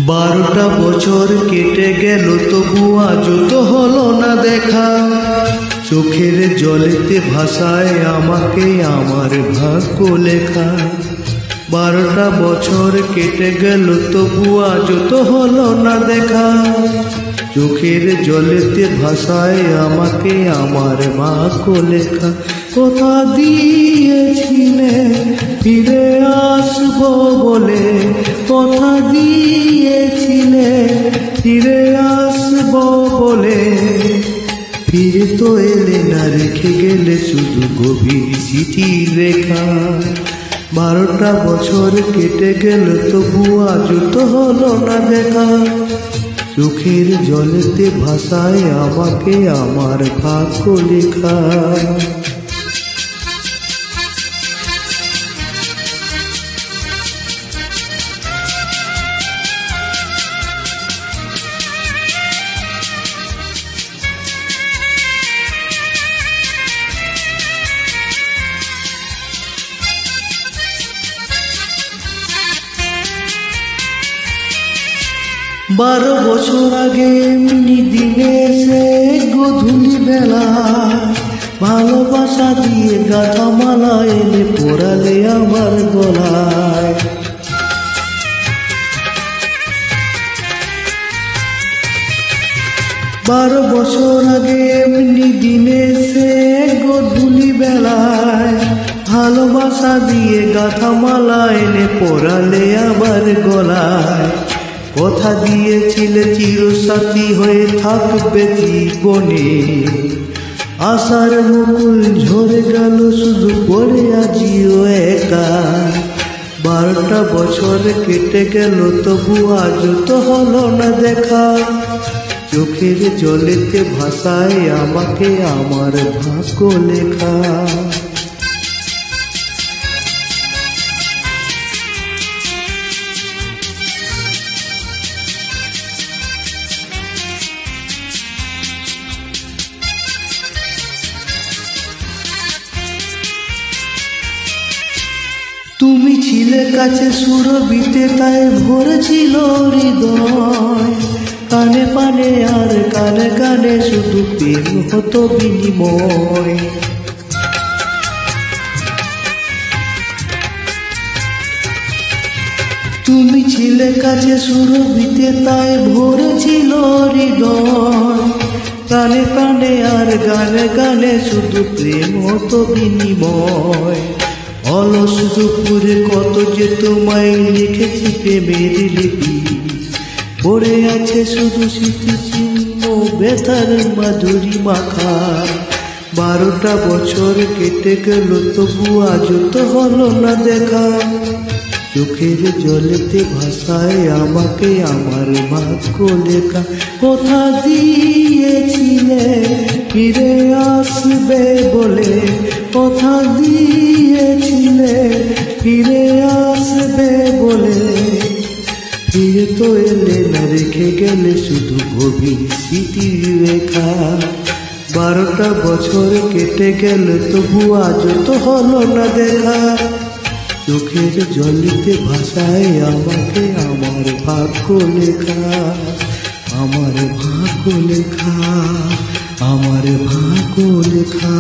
12টা বছর কেটে গেল তবু আজও তো হলো না দেখা। চোখের জলেতে ভাসায় আমাকে আমার ভাগ্য লেখা। 12টা বছর কেটে গেল তবু আজও তো হলো না দেখা। চোখের জলেতে ভাসায় আমাকে আমার ভাগ্য লেখা। কথা দিয়েছিলে ফিরে আসবো বলে, কথা দিয়েছিলে ফিরে আসবো বলে, ফিরে তো এলে না, রেখে গেলে শুধু গভীর স্মৃতির রেখা। 12টা বছর কেটে গেল তবু আজও তো হলো না দেখা। চোখের জলেতে ভাসায় আমাকে আমার ভাগ্য লেখা। বারো বছর আগে এমনি দিনে সে গধূলি বেলা, ভালোবাসা দিয়ে গাঁথা মালা এনে পরালে আমার গলায়। 12 বছর আগে এমনি দিনে সে গধূলি বেলায়, ভালোবাসা দিয়ে গাঁথা মালা এনে পরালে আমার গলায়। কথা দিয়েছিলে চিরসাথী হয়ে থাকবে জীবনে, আশার মুকুল ঝরে গেল শুধু পড়ে আজিও একা। 12টা বছর কেটে গেল তবু আজও তো হলো না দেখা। চোখের জলেতে ভাসায় আমাকে আমার ভাগ্য লেখা। তুমি ছিলে কাছে সুরভিতে, তাই ভরেছিল হৃদয়। কানে পানে আর কানে কানে শুধু প্রেম হতো বিনিময়। তুমি ছিলে কাছে সুরভিতে, তাই ভরেছিল হৃদয়। কানে কানে আর গানে গানে শুধু প্রেম হতো বিনিময়। অলস দুপুরে কত যে তোমায় লিখেছি প্রেমের লিপি, পড়ে আছে শুধু স্মৃতিচিহ্ন ব্যথার মাধুরী মাখা। 12টা বছর কেটে গেল তবু আজও তো হলো না দেখা। চোখের জলেতে ভাসায় আমাকে আমার ভাগ্য লেখা। কথা দিয়েছিলে ফিরে আসবে বলে, কথা দিয়েছিলে ফিরে আসবে বলে, ফিরে তো এলে না, রেখে গেলে শুধু গভীর স্মৃতির রেখা। 12টা বছর কেটে গেল তবু আজও তো হলো না দেখা। চোখের জলেতে ভাসায় আমাকে আমার ভাগ্য লেখা। আমার ভাগ্য লেখা, আমার ভাগ্য লেখা।